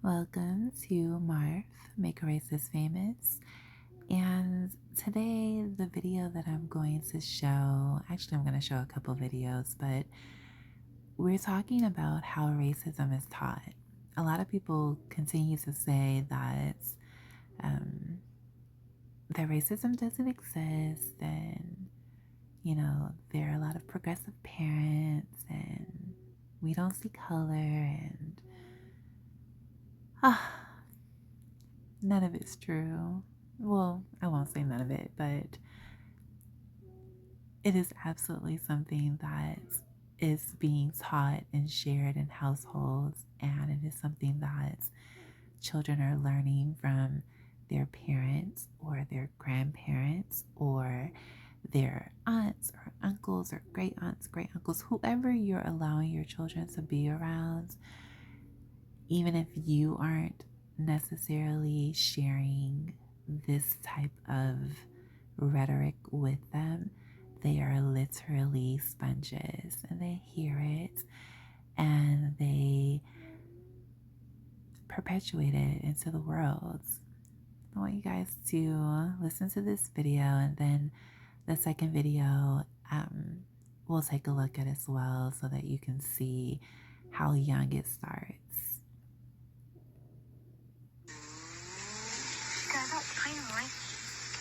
Welcome to Marv, Make a Racist Famous. And today, the video that I'm going to show, actually, I'm going to show a couple videos, but we're talking about how racism is taught. A lot of people continue to say that racism doesn't exist, and there are a lot of progressive parents, and we don't see color, and none of it's true. Well, I won't say none of it, but it is absolutely something that is being taught and shared in households, and it is something that children are learning from their parents or their grandparents or their aunts or uncles or great aunts, great uncles, whoever you're allowing your children to be around. Even if you aren't necessarily sharing this type of rhetoric with them, they are literally sponges, and they hear it and they perpetuate it into the world. I want you guys to listen to this video, and then the second video we'll take a look at as well, so that you can see how young it starts.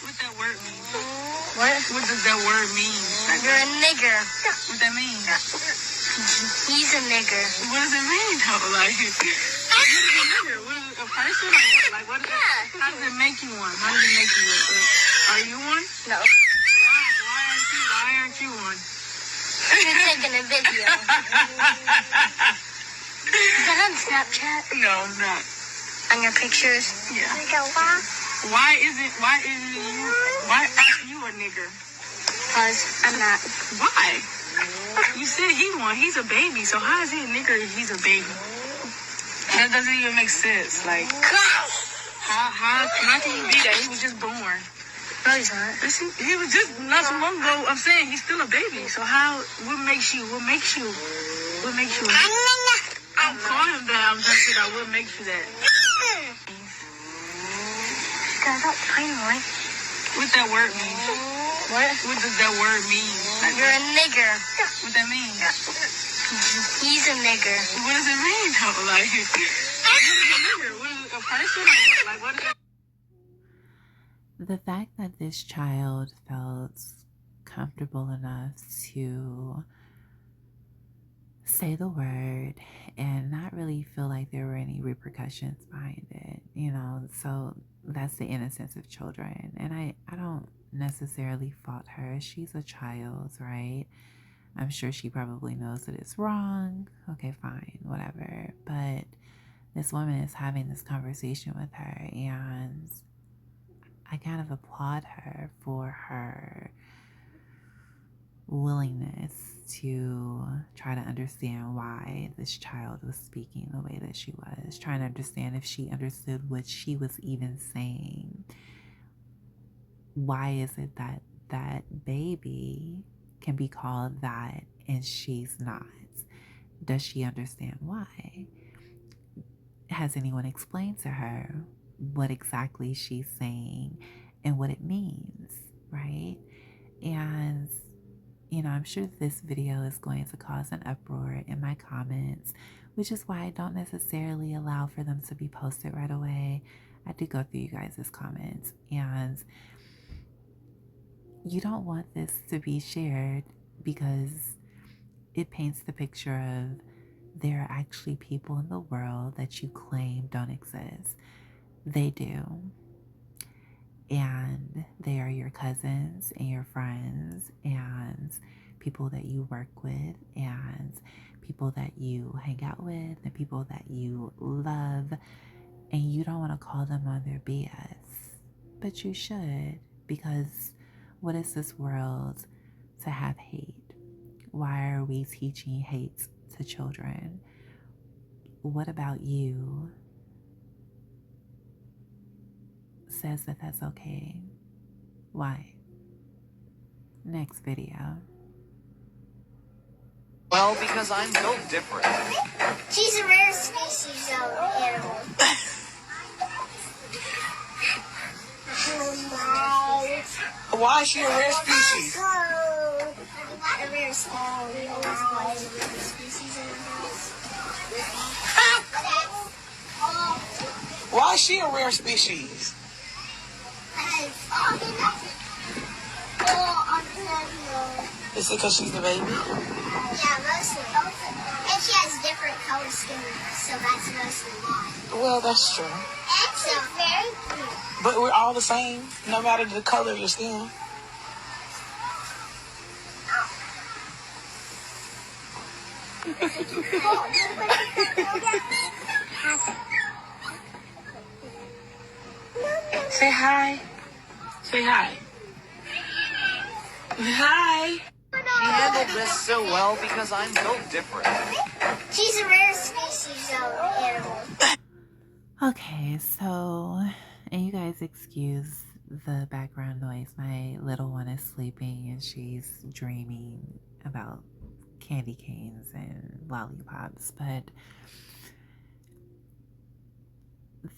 What that word mean? What does that word mean? You're a nigger. What that mean? He's a nigger. What does it mean though? Like, what is a nigger? What is it, a person or what? Like, what is it? How does it make you one? How does it make you one? Are you one? No. Why aren't you one? You're taking a video. Is that on Snapchat? No, I'm not. On your pictures? Yeah. Why aren't you a nigger? Because I'm not. Why? You said he won. He's a baby. So how is he a nigger if he's a baby? That doesn't even make sense. Like, how can you be that? He was just born. No, he's not. He was just not so long ago. I'm saying he's still a baby. So what makes you? I'm calling him that. I'm just saying what makes you that? What that word mean? What does that word mean? Like, You're a nigger. what that mean? He's a nigger. What does it mean though? Like, what is a nigger? What is it, a person or what? Like, what is it? The fact that this child felt comfortable enough to say the word and not really feel like there were any repercussions behind it, so that's the innocence of children. And I don't necessarily fault her. She's a child, right? I'm sure she probably knows that it's wrong. Okay, fine, whatever. But this woman is having this conversation with her, and I kind of applaud her for her willingness to try to understand why this child was speaking the way that she was, trying to understand if she understood what she was even saying. Why is it that that baby can be called that and she's not? Does she understand why? Has anyone explained to her what exactly she's saying and what it means, right? And I'm sure this video is going to cause an uproar in my comments, which is why I don't necessarily allow for them to be posted right away. I do go through you guys' comments, and you don't want this to be shared because it paints the picture of there are actually people in the world that you claim don't exist. They do. And they are your cousins and your friends and people that you work with and people that you hang out with and people that you love. And you don't want to call them on their BS. But you should, because what is this world to have hate? Why are we teaching hate to children? What about you says that that's okay? Why? Next video. Well, because I'm built different. She's a rare species of animal. why is she a rare species? A rare species. We always wanted a rare species in the house. Why is she a rare species? Is it because she's the baby? Yeah, mostly. And she has different color skin, so that's mostly why. Well, that's true. And so very cute. But we're all the same, no matter the color of your skin. Say hi. Say hi. Hi. She handled this so well because I'm so different. She's a rare species of animal. Okay, so, and you guys excuse the background noise. My little one is sleeping and she's dreaming about candy canes and lollipops, but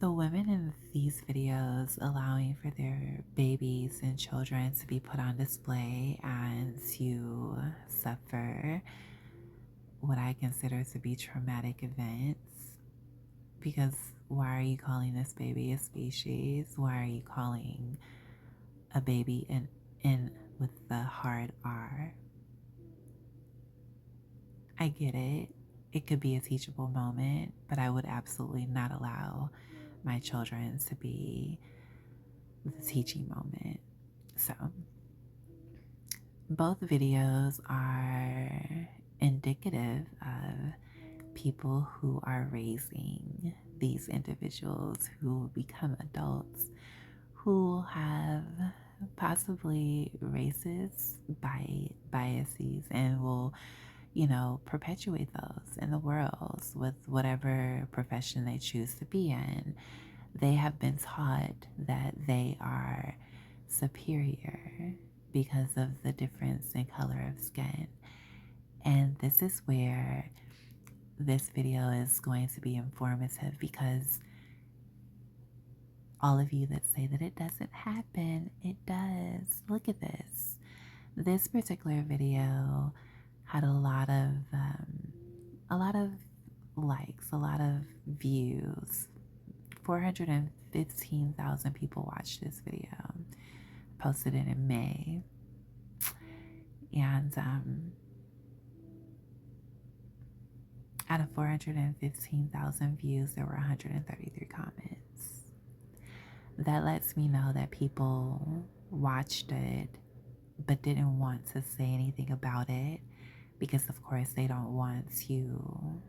the women in these videos allowing for their babies and children to be put on display and to suffer what I consider to be traumatic events, because why are you calling this baby a species? Why are you calling a baby in with the hard R? I get it. It could be a teachable moment, but I would absolutely not allow my children to be the teaching moment. So, both videos are indicative of people who are raising these individuals who become adults who have possibly racist biases and will, perpetuate those in the world with whatever profession they choose to be in. They have been taught that they are superior because of the difference in color of skin. And this is where this video is going to be informative, because all of you that say that it doesn't happen, it does. Look at this. This particular video had a lot of likes, a lot of views. 415,000 people watched this video. Posted it in May. And out of 415,000 views, there were 133 comments. That lets me know that people watched it but didn't want to say anything about it, because of course they don't want to,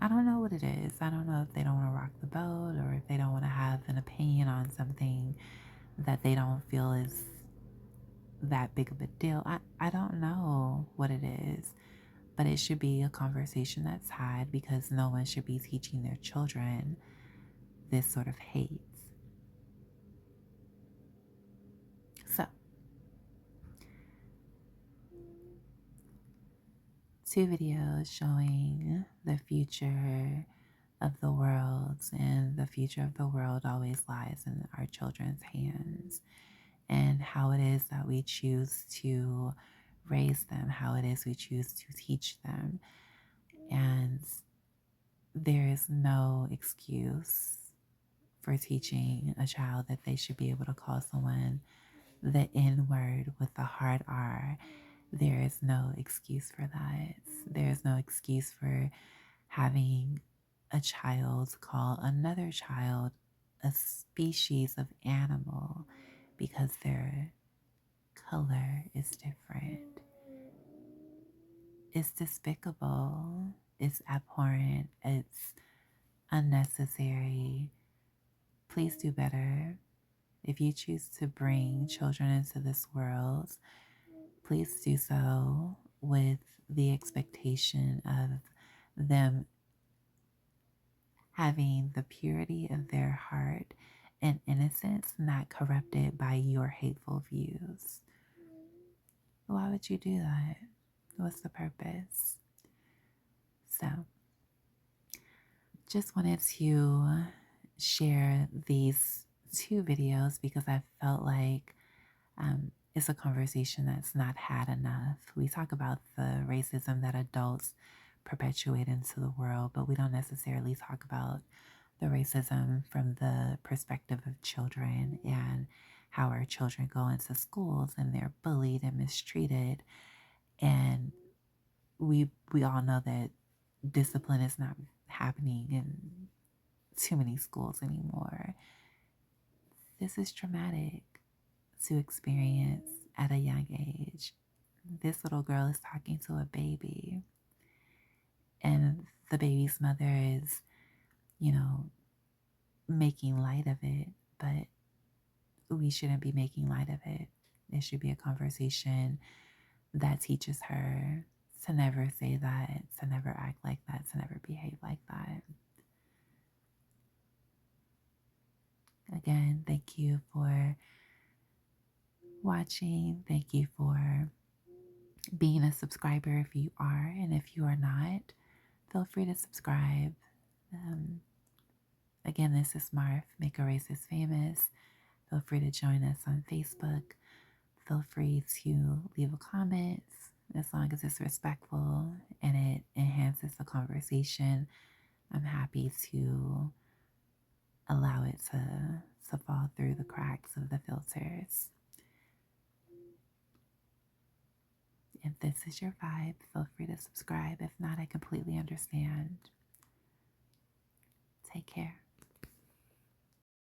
I don't know what it is. I don't know if they don't want to rock the boat, or if they don't want to have an opinion on something that they don't feel is that big of a deal. I don't know what it is, but it should be a conversation that's had, because no one should be teaching their children this sort of hate. So, two videos showing the future of the world, and the future of the world always lies in our children's hands, and how it is that we choose to raise them, how it is we choose to teach them. And there is no excuse for teaching a child that they should be able to call someone the N word with the hard R. There is no excuse for that. There is no excuse for having a child call another child a species of animal because their color is different. It's despicable. It's abhorrent. It's unnecessary. Please do better. If you choose to bring children into this world, please do so with the expectation of them having the purity of their heart and innocence not corrupted by your hateful views. Why would you do that? What's the purpose? So, just wanted to share these two videos because I felt like it's a conversation that's not had enough. We talk about the racism that adults perpetuate into the world, but we don't necessarily talk about the racism from the perspective of children and how our children go into schools and they're bullied and mistreated. And we all know that discipline is not happening in too many schools anymore. This is traumatic to experience at a young age. This little girl is talking to a baby, and the baby's mother is, making light of it, but we shouldn't be making light of it. It should be a conversation that teaches her to never say that, to never act like that, to never behave like that. Again, thank you for watching. Thank you for being a subscriber if you are, and if you are not, feel free to subscribe. Again, this is Marf, Make a Racist Famous. Feel free to join us on Facebook. Feel free to leave a comment as long as it's respectful and it enhances the conversation. I'm happy to allow it to fall through the cracks of the filters. If this is your vibe, feel free to subscribe. If not, I completely understand. Take care.